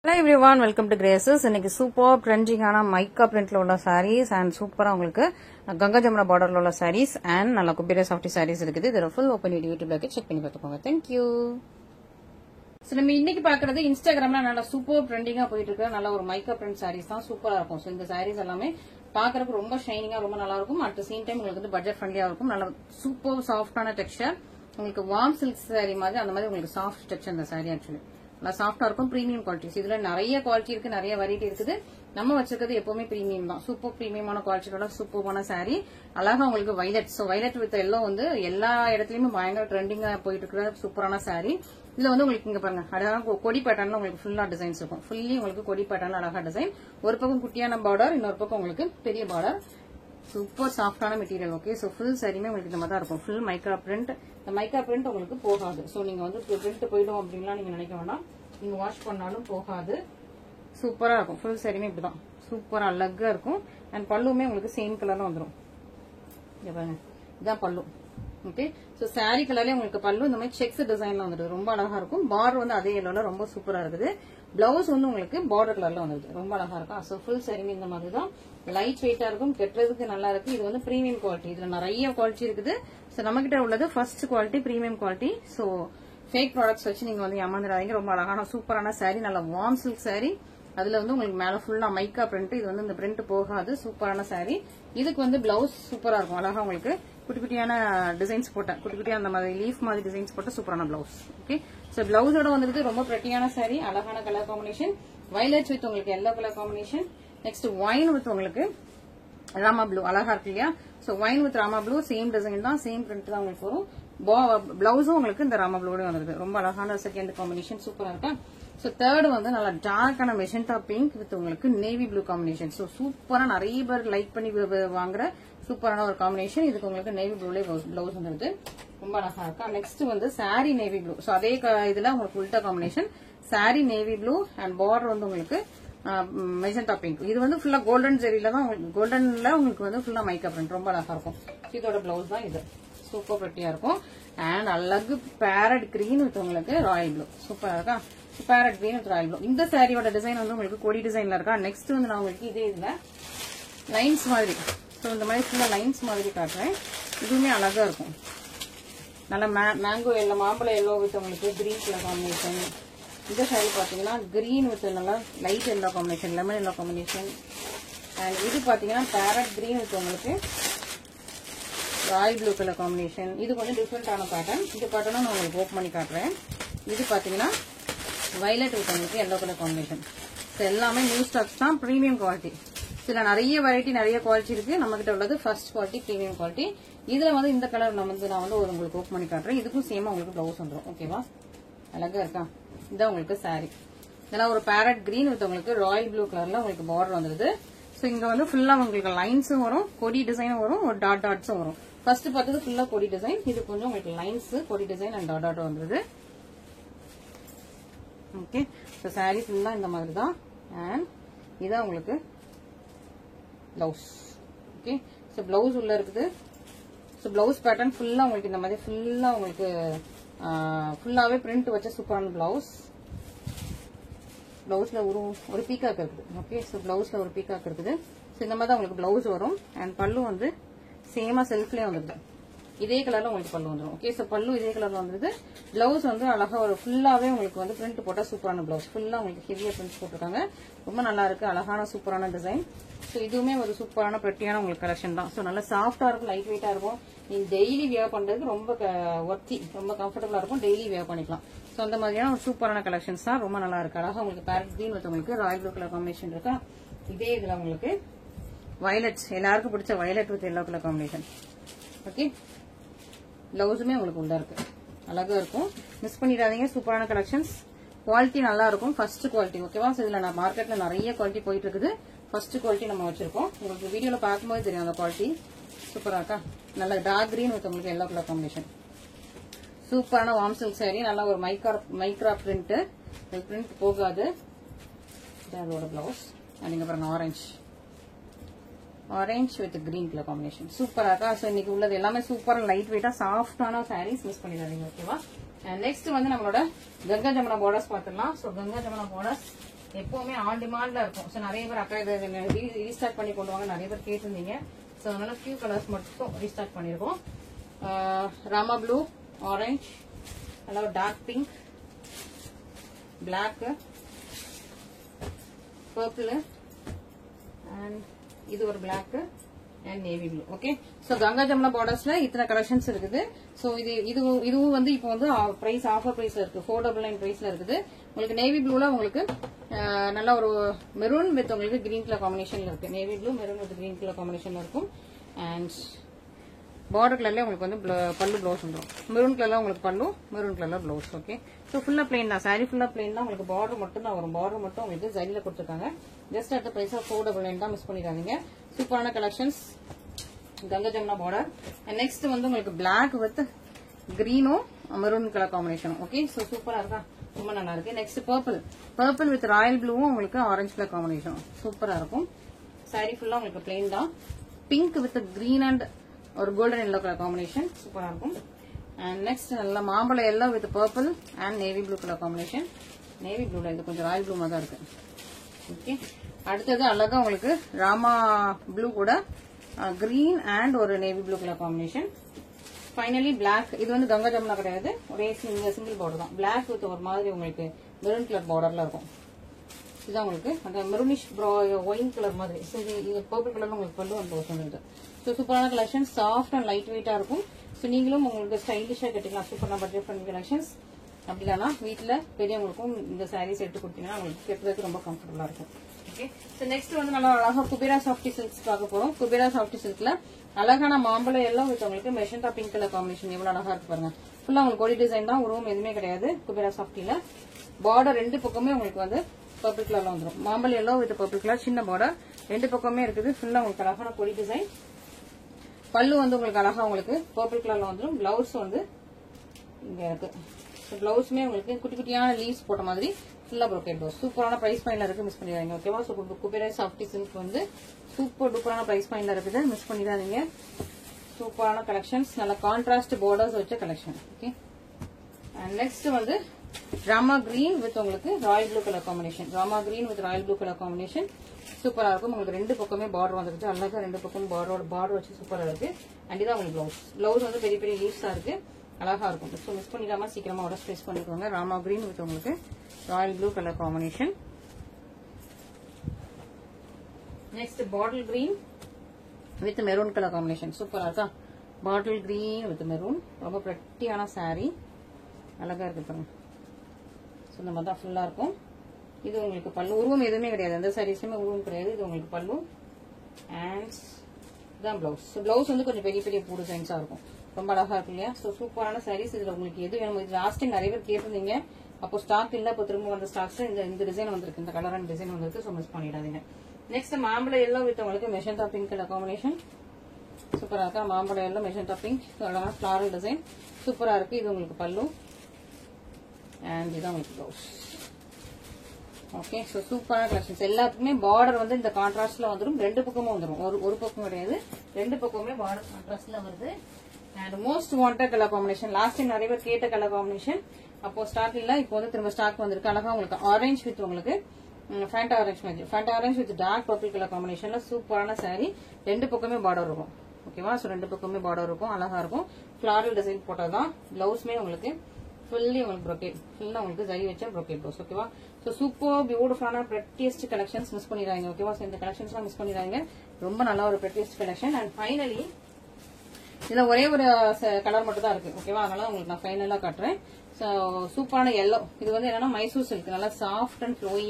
Hello everyone, welcome to Graces. இன்னைக்கு super ட்ரெண்டிங்கான மைக்கா பிரிண்ட்ல உள்ள sarees and சூப்பரா உங்களுக்கு கங்கா ஜமுனா பார்டர்ல உள்ள sarees and நல்ல குபேர சாஃப்டி sarees இருக்குது. இதோட ஃபுல் ஓபன் யூடியூப்ல செக் பண்ணி பார்த்துக்கோங்க. Thank you. சோ நம்ம இன்னைக்கு பாக்குறது இன்ஸ்டாகிராம்ல நல்ல சூப்பர் ட்ரெண்டிங்கா போயிட்டு இருக்க நல்ல ஒரு மைக்கா பிரிண்ட் sarees தான் சூப்பரா இருக்கும். சோ இந்த sarees எல்லாமே பாக்குறதுக்கு ரொம்ப ஷைனிங்கா ரொம்ப நல்லா இருக்கும். அட் தி சேம் டைம் உங்களுக்கு வந்து பட்ஜெட் ஃப்ரெண்ட்லியா இருக்கும். நல்ல சூப்பர் சாஃப்டான டெக்ஸ்சர். உங்களுக்கு வார்ம் சில்க் saree மாதிரி அந்த மாதிரி உங்களுக்கு சாஃப்ட் டெக்ஸ்சர் இந்த saree ஆக்சுவலி நல்லா சாஃப்டா இருக்கும். பிரீமியம் குவாலிட்டிஸ் இதுல நிறைய குவாலிட்டி இருக்கு, நிறைய வெரைட்டி இருக்குது. நம்ம வச்சிருக்கிறது எப்பவுமே பிரீமியம் தான். சூப்பர் பிரீமியமான குவாலிட்டியோட சூப்பரான saree. அழகா உங்களுக்கு violet, so violet with yellow வந்து எல்லா இடத்துலயுமே பயங்கர ட்ரெண்டிங்கா போயிட்டு இருக்கிற சூப்பரான saree. இதுல வந்து உங்களுக்கு இங்க பாருங்க அழகா கொடி பேட்டர்ன்ல உங்களுக்கு ஃபுல்லா டிசைன்ஸ் இருக்கும். ஃபுல்லி உங்களுக்கு கொடி பேட்டர்ன்ல அழகா டிசைன். ஒரு பக்கம் குட்டியான பார்டர், இன்னொரு பக்கம் உங்களுக்கு பெரிய பார்டர். சூப்பர் சாஃப்டான மெட்டீரியல். ஓகே, சோ ஃபுல் சாரியுமே உங்களுக்கு இந்த மாதிரி தான் இருக்கும். Full Micra print. இந்த மைக்ரா பிரிண்ட் உங்களுக்கு போகாது. சோ நீங்க வந்து பிரிண்ட் போயிடும் அப்படின்லாம் நீங்க நினைக்க வேண்டாம். நீங்க வாஷ் பண்ணாலும் போகாது. சூப்பரா இருக்கும். ஃபுல் சாரியுமே இப்படிதான் சூப்பரா அழகா இருக்கும். அண்ட் பல்லுமே உங்களுக்கு சேம் கலர்ல வந்துடும். இங்க பாருங்க, இதான் பல்லு. ஓகே, சோ சாரி கலர்லயே உங்களுக்கு பல்லு இந்த மாதிரி செக்ஸ் டிசைன்ல வந்துடுது. ரொம்ப அழகா இருக்கும். பார்டர் வந்து அதே எல்லோல ரொம்ப சூப்பரா இருக்குது. பிளவுஸ் வந்து உங்களுக்கு பார்டர் கலர்ல வந்துடுது. ரொம்ப அழகா இருக்கும். சோ ஃபுல் சாரியுமே இந்த மாதிரி தான் லைட் வெயிட்டா இருக்கும். கெட்டுறதுக்கு நல்லா இருக்கு. இது வந்து பிரீமியம் குவாலிட்டி. இதுல நிறைய குவாலிட்டி இருக்குது. சோ நம்ம கிட்ட உள்ளது first quality premium quality. So fake products வச்சு நீங்க வந்து ஏமாந்துடாதீங்க. ரொம்ப அழகான சூப்பரான சாரி, நல்ல வார்ம் சில்க் சாரி. அதுல வந்து உங்களுக்கு மேல ஃபுல்லா மைக்கா பிரிண்ட். இது வந்து இந்த பிரிண்ட் போகாது. சூப்பரான சாரி. இதுக்கு வந்து பிளவுஸ் சூப்பரா இருக்கும். அழகா உங்களுக்கு குட்டி குட்டியான டிசைன்ஸ் போட்டேன். குட்டி குட்டியா அந்த மாதிரி லீஃப் மாதிரி டிசைன்ஸ் போட்ட சூப்பரான பிளவுஸ். ஓகே, சோ பிளவுஸோட வந்துருக்கு ரொம்ப பிரெட்டியான சாரி. அழகான கலர் காம்பினேஷன். வயலட் வித் உங்களுக்கு yellow colour combination. Next wine with உங்களுக்கு ராமா ப்ளூ. அழகா இருக்கு இல்லையா? So wine with Rama blue same design தான், சேம் பிரிண்ட் தான் உங்களுக்கு வரும். பிளவுஸும் உங்களுக்கு இந்த ராமா ப்ளூ வந்துருக்கு. ரொம்ப அழகான செகண்ட் காம்பினேஷன். சூப்பரா இருக்கா? சோ தேர்ட் வந்து நல்லா டார்க்கான மெஜெண்டா பிங்க் வித் உங்களுக்கு நேவி ப்ளூ காம்பினேஷன். சோ சூப்பரா நிறைய பேர் லைக் பண்ணி வாங்குற சூப்பரான ஒரு காம்பினேஷன். இதுக்கு உங்களுக்கு நேவி ப்ளூலே பிளவுஸ் வந்துருது. ரொம்ப அழகா இருக்கா? நெக்ஸ்ட் வந்து சாரி நேவி ப்ளூ. சோ அதே இதுல உங்களுக்கு உல்டா combination. Sari navy blue and border வந்து உங்களுக்கு மெஜெண்டா பிங்க். இது வந்து ஃபுல்லா கோல்டன் ஜெரியில தான் உங்களுக்கு கோல்டன்ல உங்களுக்கு வந்து ஃபுல்லா மைக்கா பிரிண்ட். ரொம்ப அழகா இருக்கும். இதோட பிளவுஸ் தான் இது. சூப்பர் பிரெட்டியா இருக்கும். அண்ட் அழகு பேரட் கிரீன் வித் உங்களுக்கு ராயல் ப்ளூ. சூப்பரா இருக்கா? Farad green with Royal blue. இந்த சாரியோட டிசைன் வந்து உங்களுக்கு கொடி டிசைன்ல இருக்கா? நெக்ஸ்ட் வந்து நான் உங்களுக்கு இதே இதுல லைன்ஸ் மாதிரி, ஸோ இந்த மாதிரி ஃபுல்லா லைன்ஸ் மாதிரி காட்டுறேன். இதுவுமே அழகா இருக்கும். நல்ல மேங்கோ எல்லோ, மாம்பழ எல்லோ வித் உங்களுக்கு கிரீன் கலர் காம்பினேஷன். இந்த சாரி பாத்தீங்கன்னா கிரீன் வித் நல்லா light yellow combination, lemon yellow combination. And இது பாத்தீங்கன்னா பேரட் கிரீன் வித் உங்களுக்கு ராயல் ப்ளூ கலர் காம்பினேஷன். இது கொஞ்சம் டிஃப்ரெண்டான பேட்டர்ன். இந்த பேட்டர்னும் நான் உங்களுக்கு ஓப்பன் பண்ணி காட்டுறேன். இது பாத்தீங்கன்னா வயலட் வித் உங்களுக்கு எல்லோ கலர் காம்பினேஷன். எல்லாமே நியூ ஸ்டாக்ஸ் தான், பிரீமியம் குவாலிட்டி. இதுல நிறைய வெரைட்டி, நிறைய குவாலிட்டி இருக்கு. நம்ம கிட்ட உள்ளது ஃபர்ஸ்ட் குவாலிட்டி பிரீமியம் குவாலிட்டி. இதுல வந்து இந்த கலர் நான் வந்து ஒரு உங்களுக்கு ஓப்பன் பண்ணி காட்டுறேன். இதுக்கும் சேமா உங்களுக்கு பிளவுஸ் வந்துடும். ஓகேவா? அழகா இருக்கா? இதான் உங்களுக்கு சாரி. இதெல்லாம் ஒரு பேரட் கிரீன் வித் உங்களுக்கு ராயல் ப்ளூ கலர்ல உங்களுக்கு பார்டர் வந்துருது. சோ இங்க வந்து ஃபுல்லா உங்களுக்கு லைன்ஸும் வரும், கொடி டிசைனும் வரும், ஒரு டாட்ஸும் வரும். ஃபர்ஸ்ட் பார்த்தது ஃபுல்லா கொடி டிசைன். இது கொஞ்சம் உங்களுக்கு லைன்ஸ், கொடி டிசைன் அண்ட் டாட் வந்துருது. ஓகே, சோ சாரி ஃபுல்லா இந்த மாதிரி தான். அண்ட் இதான் உங்களுக்கு பிளவுஸ். ஓகே, சோ பிளவுஸ் உள்ள இருக்குது. சோ பிளவுஸ் பேட்டர்ன் ஃபுல்லா உங்களுக்கு இந்த மாதிரி ஃபுல்லா உங்களுக்கு ஃபுல்லாவே பிரிண்ட் வச்ச சூப்பரான பிளவுஸ். பிளவுஸ்ல ஒரு பீகாக் இருக்குது. ஓகே, சோ பிளவுஸ்ல ஒரு பீகாக் இருக்குது. சோ இந்த மாதிரி தான் உங்களுக்கு பிளவுஸ் வரும். அண்ட் பல்லு வந்து சேமா செல்ஃப்லயே வந்துருது. இதே கலர்ல உங்களுக்கு பல்லு வந்துடும். ஓகே, சோ பல்லு இதே கலர்ல வந்துருது. பிளவுஸ் வந்து அழகா ஒரு ஃபுல்லாவே உங்களுக்கு வந்து பிரிண்ட் போட்டா சூப்பரான பிளவுஸ். ஃபுல்லா உங்களுக்கு ஹெவியா பிரிண்ட் போட்டிருக்காங்க. ரொம்ப நல்லா இருக்கு. அழகான சூப்பரான டிசைன். சோ இதுவுமே ஒரு சூப்பரான பிரெட்டியான உங்களுக்கு கலெக்ஷன் தான். சோ நல்லா சாஃப்டா இருக்கும், லைட் வெயிட்டா இருக்கும். நீங்க டெய்லி வியர் பண்றதுக்கு ரொம்ப ஒர்த்தி, ரொம்ப கம்ஃபர்டபுளா இருக்கும். டெய்லி வியர் பண்ணிக்கலாம். சோ அந்த மாதிரியான ஒரு சூப்பரான கலெக்ஷன்ஸ் தான். ரொம்ப நல்லா இருக்கு. அழகா உங்களுக்கு பேரட் கிரீன் வித் உங்களுக்கு ராயல் ப்ளூ கலர் காம்பினேஷன் இருக்கா? இதே இதுல உங்களுக்கு வயலட், எல்லாருக்கும் பிடிச்ச violet with yellow colour combination. Okay, பிளவுஸுமே உங்களுக்கு உள்ள இருக்கு. அழகா இருக்கும். மிஸ் பண்ணிடாதீங்க. சூப்பரான கலெக்ஷன்ஸ். குவாலிட்டி நல்லா இருக்கும். First quality. ஓகேவா? இதுல நான் மார்க்கெட்ல நிறைய குவாலிட்டி போயிட்டு இருக்குது. ஃபர்ஸ்ட் குவாலிட்டி நம்ம வச்சிருக்கோம். உங்களுக்கு வீடியோல பார்க்கும்போது தெரியும் அந்த குவாலிட்டி. சூப்பரா இருக்கா? நல்ல டார்க் கிரீன் வித் உங்களுக்கு எல்லோ கலர் காம்பினேஷன். சூப்பரான வார்ம் சில்க் சாரி. நல்லா ஒரு மைக்ரா பிரிண்ட். பிரிண்ட் போகாது. அதோட பிளவுஸ். நீங்க பாருங்க orange with green colour combination. சூப்பரா இருக்கா? சோ இன்னைக்கு உள்ளது எல்லாமே சூப்பரா லைட் வெயிட்டா சாஃப்டான சாரீஸ். மிஸ் பண்ணிடாதீங்க. ஓகேவா? நெக்ஸ்ட் வந்து நம்மளோட கங்கா ஜமுனா பார்டர்ஸ் பாத்துடலாம். சோ கங்கா ஜமுனா பார்டர்ஸ் எப்பவுமே ஆன் டிமாண்ட்ல இருக்கும். ஸோ நிறைய பேர் அக்கா இதை ரீஸ்டார்ட் பண்ணி கொண்டு வாங்க நிறைய பேர் கேட்டிருந்தீங்க. ஸோ அதனால ஃபியூ கலர்ஸ் மட்டும் ரீஸ்டார்ட் பண்ணியிருக்கோம். ராமா ப்ளூ, ஆரஞ்ச், நல்லா dark pink, black, purple and இது ஒரு black and navy blue. Okay, so Ganga Jamuna பார்டர்ஸ்ல இத்தனை கலெக்ஷன்ஸ் இருக்குது. சோ இதுவும் வந்து இப்போ வந்து பிரைஸ் ஆஃபர் பிரைஸ்ல இருக்கு, 499 பிரைஸ்ல இருக்குது. உங்களுக்கு நேவி ப்ளூல உங்களுக்கு நல்ல ஒரு மெரூன் வித் உங்களுக்கு கிரீன் கலர் காம்பினேஷன்ல இருக்கு. Navy blue maroon with green colour காம்பினேஷன்ல இருக்கும். அண்ட் பார்டர் கலர்ல உங்களுக்கு வந்து பல்லு ப்ளவுஸ் வந்துடும். மெரூன் கலர்ல உங்களுக்கு பல்லு, மெரூன் கலர்ல ப்ளவுஸ். ஓகே, ஸோ ஃபுல்லா பிளைன் தான், சாரி ஃபுல்லா பிளைன் தான். உங்களுக்கு பார்டர் மட்டும் தான் வரும். பார்டர் மட்டும் உங்களுக்கு ஜரியில கொடுத்துருக்காங்க. ஜஸ்ட் அட் பிரைஸ் ஆஃப் 499 தான், மிஸ் பண்ணிடாதீங்க. சூப்பரான collections Ganga Jamuna border. Next வந்து உங்களுக்கு பிளாக் வித் கிரீனும் மெரூன் கலர் காம்பினேஷனும். ஓகே, ஸோ சூப்பரா இருக்கா, ரொம்ப நல்லா இருக்கு. நெக்ஸ்ட் பர்பிள் வித் ராயல் ப்ளூவும் உங்களுக்கு ஆரஞ்சு கலர் காம்பினேஷனும் சூப்பரா இருக்கும். சாரி ஃபுல்லா உங்களுக்கு பிளைன் தான். பிங்க் வித் கிரீன் அண்ட் ஒரு கோல்டன் எல்லோ கலர் காம்பினேஷன் சூப்பரா இருக்கும். அண்ட் நெக்ஸ்ட் நல்ல மாம்பழ yellow with purple and navy blue colour combination. Navy ப்ளூல இது கொஞ்சம் ராயல் ப்ளூ மாதிரி தான் இருக்கு. ஓகே, அடுத்தது அழகா உங்களுக்கு ராமா ப்ளூ கூட கிரீன் அண்ட் ஒரு navy blue colour combination. Finally black. இது வந்து கங்கா ஜமுனா கிடையாது, ஒரே சிங்கிள் பார்டர் தான். பிளாக் வித் ஒரு மாதிரி உங்களுக்கு மெரூன் கலர் பார்டர்ல இருக்கும். இதுதான் உங்களுக்கு அந்த மெரூனிஷ் ஒயின் கலர் மாதிரி. இது பர்பிள் கலர்ல உங்களுக்கு பல்லு அந்த வருது. ஸோ சூப்பரான கலெக்ஷன், சாஃப்ட் அண்ட் லைட் வெயிட்டா இருக்கும். ஸோ நீங்களும் உங்களுக்கு ஸ்டைலிஷா கட்டிக்கலாம். சூப்பரான பட்ஜெட் ஃப்ரெண்ட்லி கலெக்ஷன்ஸ். அப்படி இல்லைன்னா வீட்டில் பெரியவங்களுக்கும் இந்த சாரீஸ் எடுத்து கொடுத்தீங்கன்னா உங்களுக்கு கட்டுறதுக்கு ரொம்ப கம்ஃபர்டபுளா இருக்கும். ஓகே, ஸோ நெக்ஸ்ட் வந்து நல்லா அழகா குபேரா சாஃப்டி சில்க்ஸ் பார்க்க போறோம். குபேரா சாஃப்டி சில்க்ல அழகான மாம்பழம் எல்லாம் வித் உங்களுக்கு மெஷந்தா பிங்க் கலர் காம்பினேஷன் எவ்வளவு அழகா இருக்கு பாருங்க. ஃபுல்லா உங்களுக்கு கொடி டிசைன் தான், உருவம் எதுவுமே கிடையாது. குபேரா சாஃப்டில பார்டர் ரெண்டு பக்கமே உங்களுக்கு வந்து பர்பிள் கலர்ல வந்துடும். மாம்பழம் எல்லோ வித் பர்பிள் கலர், சின்ன பார்டர் ரெண்டு பக்கமே இருக்குது. ஃபுல்லா உங்களுக்கு அழகான கொடி டிசைன். பல்லு வந்து உங்களுக்கு அழகா உங்களுக்கு பர்பிள் கலர்ல வந்துடும். பிளவுஸ் வந்து இங்க இருக்கு. பிளவுஸுமே உங்களுக்கு குட்டி குட்டியான லீவ்ஸ் போட்ட மாதிரி ஃபுல்லா ப்ரோக்கேட் ப்ளவுஸ். சூப்பரான பிரைஸ் பாயிண்ட்ல இருக்கு, மிஸ் பண்ணிடாதீங்க. ஓகேவா, ஸோ குபேரா சாஃப்டி சில்க் வந்து சூப்பர் டூப்பரான பிரைஸ் பாயிண்ட்ல இருக்குது, மிஸ் பண்ணிடாதீங்க. சூப்பரான கலெக்ஷன்ஸ், நல்ல கான்ட்ராஸ்ட் பார்டர்ஸ் வச்ச கலெக்ஷன். ஓகே, அண்ட் நெக்ஸ்ட் வந்து ராமா கிரீன் வித் உங்களுக்கு royal blue colour combination. Rama green with Royal blue colour combination சூப்பரா இருக்கும். உங்களுக்கு ரெண்டு பக்கமே பார்டர் வந்துருச்சு. அழகா ரெண்டு பக்கம் பார்டர் வச்சு சூப்பரா இருக்கு. அண்ட் இதான் உங்களுக்கு பிளவுஸ் வந்து பெரிய பெரிய லீவ்ஸா இருக்கு, அழகா இருக்கும். ஸோ மிஸ் பண்ணிடாம சீக்கிரமா ஆர்டர் பிளேஸ் பண்ணிக்கோங்க. ராமா கிரீன் வித் உங்களுக்கு royal blue colour combination. Next bottle green with maroon colour combination சூப்பரா இருக்கா. பாட்டில் கிரீன் வித் மெரூன், ரொம்ப பிரட்டியான சாரி, அழகா இருக்கு பாருங்க. ஸோ இந்த மாதிரி தான் ஃபுல்லா இருக்கும். இது உங்களுக்கு பல்லு, உருவம் எதுவுமே கிடையாது, எந்த சாரீஸ்லயுமே உருவம் கிடையாது. இது உங்களுக்கு பல்லு அண்ட் தான் பிளவுஸ். பிளவுஸ் வந்து கொஞ்சம் பெரிய பெரிய பூ டிசைன்ஸா இருக்கும், ரொம்ப அழகா இருக்கு இல்லையா. ஸோ சூப்பரான சாரீஸ். இதுல உங்களுக்கு எது வேணும், இது லாஸ்ட் டைம் நிறைய பேர் கேட்டிருந்தீங்க, அப்போ ஸ்டாக் இல்ல, இப்போ திரும்ப வந்த ஸ்டாக்ஸ் இந்த டிசைன் வந்திருக்கு, இந்த கலர் அண்ட் டிசைன் வந்திருக்கு. ஸோ மிஸ் பண்ணிடாதீங்க. நெக்ஸ்ட் மாம்பழம் எல்லோ வித் உங்களுக்கு மெஷந்தா பிங்க் கலர் காம்பினேஷன் சூப்பரா இருக்கா. மாம்பழம் எல்லோ மெஷந்தா பிங்க், அழகான ஃபிளாரல் டிசைன் சூப்பரா இருக்கு. இது உங்களுக்கு பல்லு அண்ட் இதுதான் உங்களுக்கு பிளவுஸ். ஓகே, ஸோ சூப்பரான கலெக்ஷன்ஸ். எல்லாத்துக்குமே பார்டர் வந்து இந்த கான்ட்ராஸ்ட்ல வந்துடும், ரெண்டு பக்கமும் வந்துடும், ஒரு பக்கம் கிடையாது, ரெண்டு பக்கமே பார்டர் கான்ட்ராஸ்ட்ல வருது. And most wanted colour combination, last time நிறைய பேர் கேட்ட கலர் காம்பினேஷன், அப்போ ஸ்டாக் இல்ல, இப்போ வந்து திரும்ப ஸ்டாக் வந்திருக்கு. அழகா உங்களுக்கு ஆரஞ்சு வித் உங்களுக்கு ஃபேண்டா ஆரஞ்ச் மாதிரி, Fanta orange with dark purple colour காம்பினேஷன்ல சூப்பரான சாரி. ரெண்டு பக்கமே பார்டர் இருக்கும். ஓகேவா, ஸோ ரெண்டு பக்கமே பார்டர் இருக்கும், அழகா இருக்கும். Floral design போட்டதான். பிளவுஸ்மே உங்களுக்கு ஃபுல்லி உங்களுக்கு ப்ரோக்கேட், ஃபுல்லா உங்களுக்கு ஜரி வச்ச ப்ரோக்கேட் ப்ளவுஸ். ஓகேவா, ஸோ சூப்பர் பியூட்டிஃபுல்லான பிரெட்டியஸ்ட் கலெக்ஷன்ஸ், மிஸ் பண்ணிடுறாங்க. ஓகேவா, ஸோ இந்த கலெக்ஷன்ஸ்லாம் மிஸ் பண்ணிடுறாங்க, ரொம்ப நல்ல ஒரு பிரெட்டியஸ்ட் கலெக்ஷன். அண்ட் ஃபைனலி இதுல ஒரே ஒரு கலர் மட்டும் தான் இருக்கு. ஓகேவா, அதனால உங்களுக்கு நான் ஃபைனலா காட்டுறேன். சூப்பரான எல்லோ. இது வந்து என்னன்னா மைசூர் சில்க், நல்லா சாஃப்ட் அண்ட் ஃப்ளோயி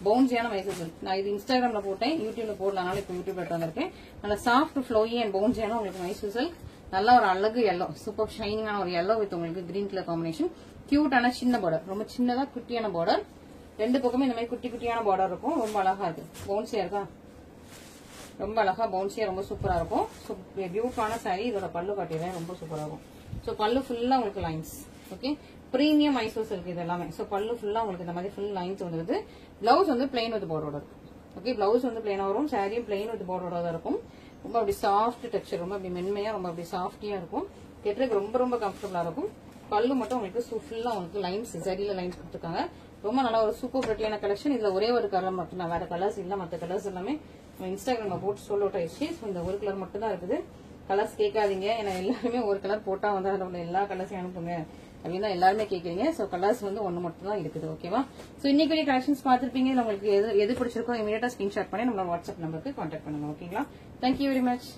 பவுன்சியான மைசூர் சில்க். நான் இது இன்ஸ்டாகிராம்ல போட்டேன், யூடியூப்ல போடலாம், இப்போ யூடியூப்ல வந்திருக்கேன். நல்லா சாஃப்ட் ஃப்ளோயி அண்ட் பவுன்சியான உங்களுக்கு மைசூர் சில்க், நல்ல ஒரு அழகு எல்லோ, சூப்பர் ஷைனிங்கான ஒரு எல்லோ வித் உங்களுக்கு கிரீன் கலர் காம்பினேஷன். கியூட்டான சின்ன பார்டர், ரொம்ப சின்னதா குட்டியான பார்டர், ரெண்டு பக்கமும் இந்த மாதிரி குட்டி குட்டியான பார்டர் இருக்கும், ரொம்ப அழகா இருக்கு. பவுன்சியா இருக்கா, ரொம்ப அழகா பவுன்சியா, ரொம்ப சூப்பரா இருக்கும். பியூட்டிஃபுல்லான சாரி. இதோட பல்லு காட்டிடுறேன், ரொம்ப சூப்பரா இருக்கும். ஸோ பல்லு ஃபுல்லா உங்களுக்கு lines. Okay, premium Mysore silk இது எல்லாமே. ஸோ பல்லு ஃபுல்லா உங்களுக்கு இந்த மாதிரி ஃபுல் லைன்ஸ் வந்துருது. பிளவுஸ் வந்து பிளைன் வித் பார்டரோட இருக்கும். ஓகே, பிளவுஸ் வந்து பிளைனா வரும், சாரியும் பிளைன் வித் பார்டரோட தான் இருக்கும். ரொம்ப அப்படி சாஃப்ட் டெக்ஸ்சர், ரொம்ப அப்படி மென்மையா, ரொம்ப அப்படி சாஃப்டியா இருக்கும். கெட்டுறதுக்கு ரொம்ப ரொம்ப கம்ஃபர்டபுளா இருக்கும். பல்லு மட்டும் உங்களுக்கு ஃபுல்லா உங்களுக்கு லைன்ஸ், சரியில லைன்ஸ் கொடுத்துருக்காங்க. ரொம்ப நல்லா ஒரு சூப்பர் பிரிட்டியான கலெக்ஷன். இதுல ஒரே ஒரு கலர் மட்டும் தான், வேற கலர்ஸ் இல்ல. மற்ற கலர்ஸ் எல்லாமே இன்ஸ்டாகிராம்ல போட்டு சோல் அவுட் ஆயிடுச்சு. ஸோ இந்த ஒரு கலர் மட்டும் தான் இருக்குது. கலர்ஸ் கேட்காதீங்க, ஏன்னா எல்லாருமே ஒரு கலர் போட்டா வந்து அதில் உள்ள எல்லா கலர்ஸையும் அனுப்புங்க அப்படின்னு தான் எல்லாருமே கேட்குறீங்க. ஸோ கலர்ஸ் வந்து ஒன்று மட்டும் தான் இருக்குது. ஓகேவா? ஸோ இன்னைக்கு கலெக்ஷன்ஸ் பார்த்துருப்பீங்க. உங்களுக்கு எது பிடிச்சிருக்கோ இமீடியட்டா ஸ்கிரீன்ஷாட் பண்ணி நம்மளோட வாட்ஸ்அப் நம்பருக்கு கான்டாக்ட் பண்ணுங்க. ஓகேங்களா? Thank you very much.